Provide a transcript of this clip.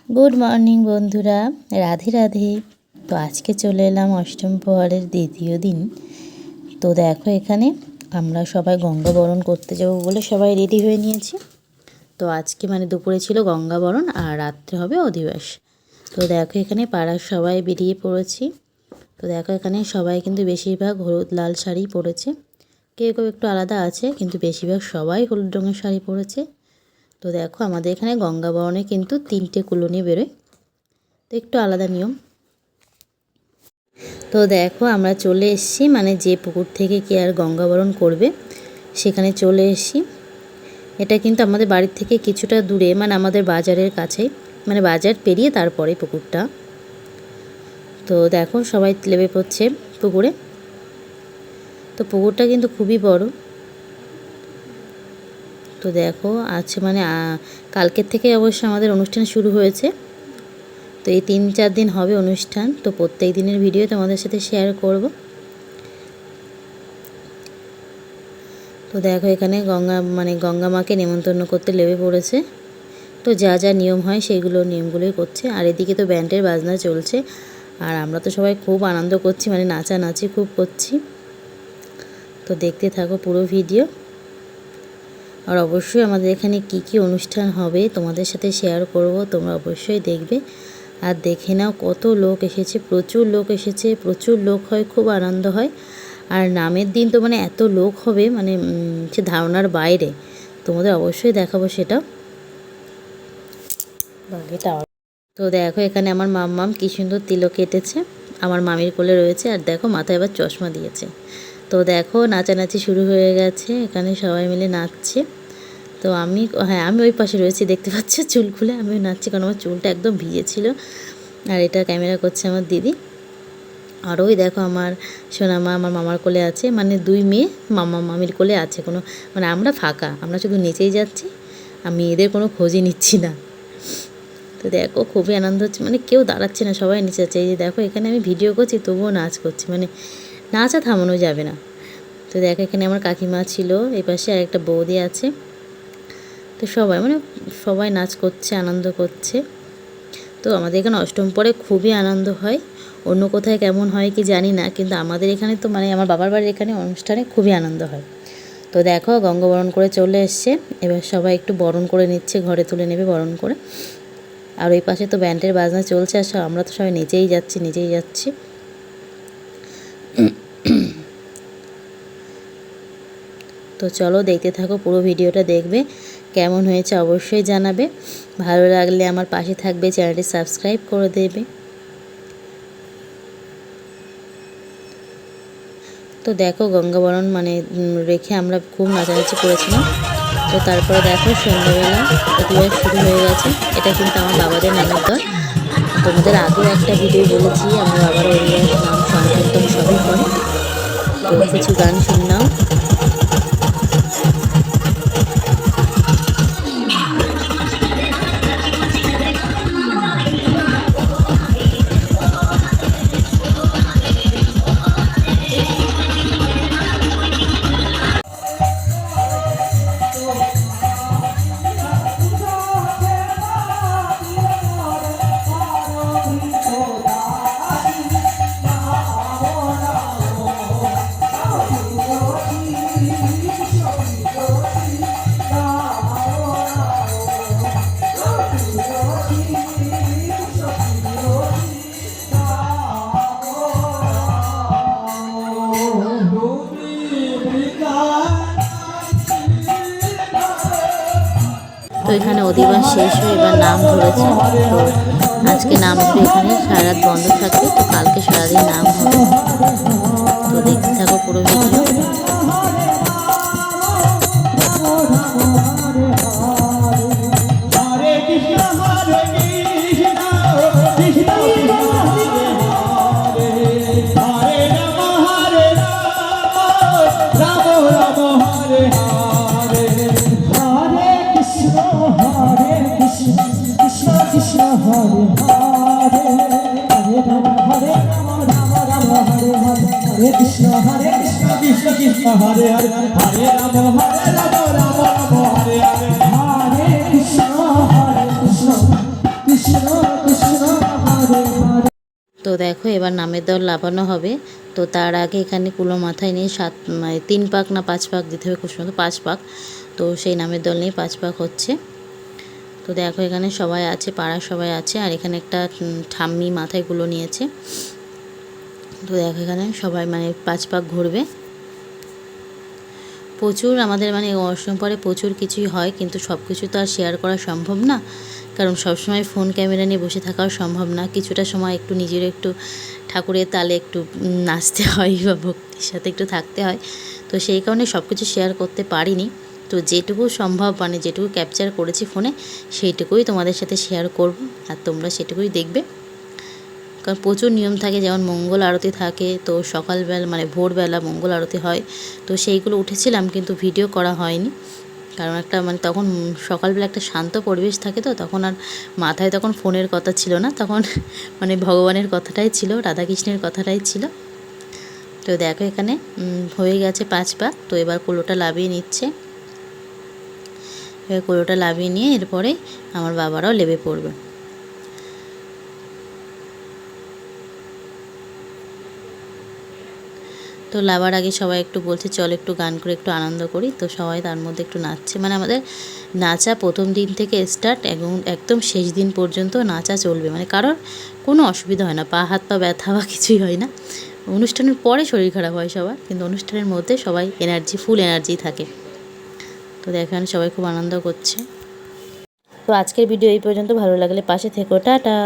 Good morning বন্ধুরা, রাধে রাধে। তো আজকে চলে এলাম অষ্টম প্রহরের দ্বিতীয় দিন। তো দেখো এখানে আমরা সবাই গঙ্গা বরণ করতে যাবো বলে সবাই রেডি হয়ে নিয়েছি। তো আজকে মানে দুপুরে ছিল গঙ্গা বরণ আর রাত্রে হবে অধিবাস। তো দেখো এখানে পাড়ার সবাই বেরিয়ে পড়েছি। তো দেখো এখানে সবাই কিন্তু বেশিরভাগ হলুদ লাল শাড়ি পরেছে, কেউ কেউ একটু আলাদা আছে, কিন্তু বেশিরভাগ সবাই হলুদ রঙের শাড়ি পরেছে। তো দেখো আমাদের এখানে গঙ্গা বরণে কিন্তু 3টে কুলো নিয়ে বেরোয়, তো একটু আলাদা নিয়ম। তো দেখো আমরা চলে এসেছি, মানে যে পুকুর থেকে কি আর গঙ্গা বরণ করবে সেখানে চলে এসেছি। এটা কিন্তু আমাদের বাড়ির থেকে কিছুটা দূরে, মানে আমাদের বাজারের কাছেই, মানে বাজার পেরিয়ে তারপরে পুকুরটা। তো দেখো সবাই নেমে পড়ছে পুকুরে। তো পুকুরটা কিন্তু খুবই বড়। তো দেখো আছে মানে কালকের থেকে অবশ্য আমাদের অনুষ্ঠান শুরু হয়েছে। তো এই 3-4 দিন হবে অনুষ্ঠান। তো প্রত্যেক দিনের ভিডিও তোমাদের সাথে শেয়ার করব। তো দেখো এখানে গঙ্গা মাকে নেমন্তন্ন করতে লেগে পড়েছে। তো যা যা নিয়ম হয় সেইগুলো নিয়মগুলোই করছে। আর এদিকে তো ব্যান্ডের বাজনা চলছে, আর আমরা তো সবাই খুব আনন্দ করছি, মানে নাচানাচি খুব করছি। তো দেখতে থাকো পুরো ভিডিও। আর অবশ্যই আমাদের এখানে কি কি অনুষ্ঠান হবে তোমাদের সাথে শেয়ার করব, তোমরা অবশ্যই দেখবে। আর দেখে নাও কত লোক এসেছে, প্রচুর লোক এসেছে, প্রচুর লোক হয়, খুব আনন্দ হয়। আর নামের দিন তো মানে এত লোক হবে, মানে সে ধারণার বাইরে। তোমাদের অবশ্যই দেখাবো সেটা। তো দেখো এখানে আমার মাম্মাম কি সুন্দর তিলক কেটেছে, আমার মামির কোলে রয়েছে। আর দেখো মাথায় আবার চশমা দিয়েছে। তো দেখো নাচানাচি শুরু হয়ে গেছে, এখানে সবাই মিলে নাচছে। তো আমি ওই পাশে রয়েছি, দেখতে পাচ্ছ চুল খুলে আমিও নাচছি, কারণ আমার চুলটা একদম ভিজেছিল। আর এটা ক্যামেরা করছে আমার দিদি। আর ওই দেখো আমার সোনামা আমার মামার কোলে আছে, মানে 2 মেয়ে মামির কোলে আছে। মানে আমরা ফাঁকা, আমরা শুধু নেচেই যাচ্ছি, আমি এদের কোনো খোঁজই নিচ্ছি না। তো দেখো খুবই আনন্দ হচ্ছে, মানে কেউ দাঁড়াচ্ছে না, সবাই নিচে যাচ্ছে। এই যে দেখো এখানে আমি ভিডিও করছি তবুও নাচ করছি, মানে নাচা থামানো যাবে না। তো দেখো এখানে আমার কাকিমা ছিল, এই পাশে আর একটা বৌদি আছে। তো সবাই নাচ করছে, আনন্দ করছে। তো আমাদের এখানে অষ্টম পরে খুবই আনন্দ হয়। অন্য কোথায় কেমন হয় কি জানি না, কিন্তু আমাদের এখানে তো মানে আমার বাবার বাড়ির এখানে অনুষ্ঠানে খুবই আনন্দ হয়। তো দেখো গঙ্গা বরণ করে চলে এসছে, এবার সবাই একটু বরণ করে নিচ্ছে, ঘরে তুলে নেবে বরণ করে। আর ওই পাশে তো ব্যান্ডের বাজনা চলছে, আর আমরা তো সবাই নেচেই যাচ্ছি। তো চলো দেখতে থাকো, পুরো ভিডিওটা দেখবে, কেমন হয়েছে অবশ্যই জানাবে। ভালো লাগলে আমার পাশে থাকবে, চ্যানেলটি সাবস্ক্রাইব করে দেবে। তো দেখো গঙ্গা বরণ মানে রেখে আমরা খুব নাচানাচি করেছিলাম। তো তারপরে দেখো সন্ধ্যাবেলা অধিবাস শুরু হয়ে গেছে। এটা কিন্তু আমার বাবাদের নামের দল। তোমাদের আগেও একটা ভিডিও বলেছি, আমার বাবার অধিবাস নাম সংকীর্তন সবই করে। তো কিছু গান শুনলাম। তো এখানে অধিবাস শেষ হয়ে এবার নাম ধরেছে। তো আজকে নাম ধরে এখানে সারা রাত বন্ধ থাকবে, তো কালকে সারাদিন নাম হবে। তো দেখতে থাকো পুরো video. Hare Krishna Krishna Krishna Hare Hare Hare Rama Rama Rama Hare Hare Hare Krishna Krishna Krishna Hare Hare. তো দেখো এবার নামের দল লাফানো হবে। তো তার আগে এখানে কুলো মাথায় নিয়ে 3 পাক না 5 পাক দিতে হবে, খুব সুন্দর 5 পাক। তো সেই নামের দল নিয়ে 5 পাক হচ্ছে। তো দেখো এখানে সবাই আছে, পাড়ার সবাই আছে, আর এখানে একটা ঠাম্মি মাথায় কুলো নিয়েছে। তো দেখো এখানে সবাই 5 পাক ঘুরবে। প্রচুর আমাদের অষ্টম পরে প্রচুর কিছুই হয়, কিন্তু সব কিছু তো আর শেয়ার করা সম্ভব না, কারণ সবসময় ফোন ক্যামেরা নিয়ে বসে থাকাও সম্ভব না। কিছুটা সময় একটু নিজের একটু ঠাকুরের তালে একটু নাচতে হয় বা ভক্তির সাথে একটু থাকতে হয়। তো সেই কারণে সব কিছু শেয়ার করতে পারিনি। তো যেটুকু সম্ভব যেটুকু ক্যাপচার করেছি ফোনে, সেইটুকুই তোমাদের সাথে শেয়ার করব, আর তোমরা সেটুকুই দেখবে। কারণ প্রচুর নিয়ম থাকে, যেমন মঙ্গল আরতি থাকে, তো সকালবেলা ভোরবেলা মঙ্গল আরতি হয়। তো সেইগুলো উঠেছিলাম, কিন্তু ভিডিও করা হয়নি, কারণ একটা তখন সকালবেলা একটা শান্ত পরিবেশ থাকে, তো তখন আর মাথায় তখন ফোনের কথা ছিল না, তখন ভগবানের কথাটাই ছিল, রাধাকৃষ্ণের কথাটাই ছিল। তো দেখো এখানে হয়ে গেছে 5 পাক। তো এবার কুলোটা লাভিয়ে নিচ্ছে। এবার কুলোটা লাভিয়ে নিয়ে এরপরে আমার বাবারাও লেবে পড়বে। তো লাভার আগে সবাই একটু বলছে চল একটু গান করে একটু আনন্দ করি। তো সবাই তার মধ্যে একটু নাচছে, আমাদের নাচা প্রথম দিন থেকে স্টার্ট, একদম শেষ দিন পর্যন্ত নাচা চলবে, কারোর কোনো অসুবিধা হয় না, পা হাত পা ব্যথা বা কিছুই হয় না। অনুষ্ঠানের পরে শরীর খারাপ হয় সবার, কিন্তু অনুষ্ঠানের মধ্যে সবাই ফুল এনার্জি থাকে। তো দেখেন সবাই খুব আনন্দ করছে। তো আজকের ভিডিও এই পর্যন্ত, ভালো লাগলে পাশে থেকো, টাটা।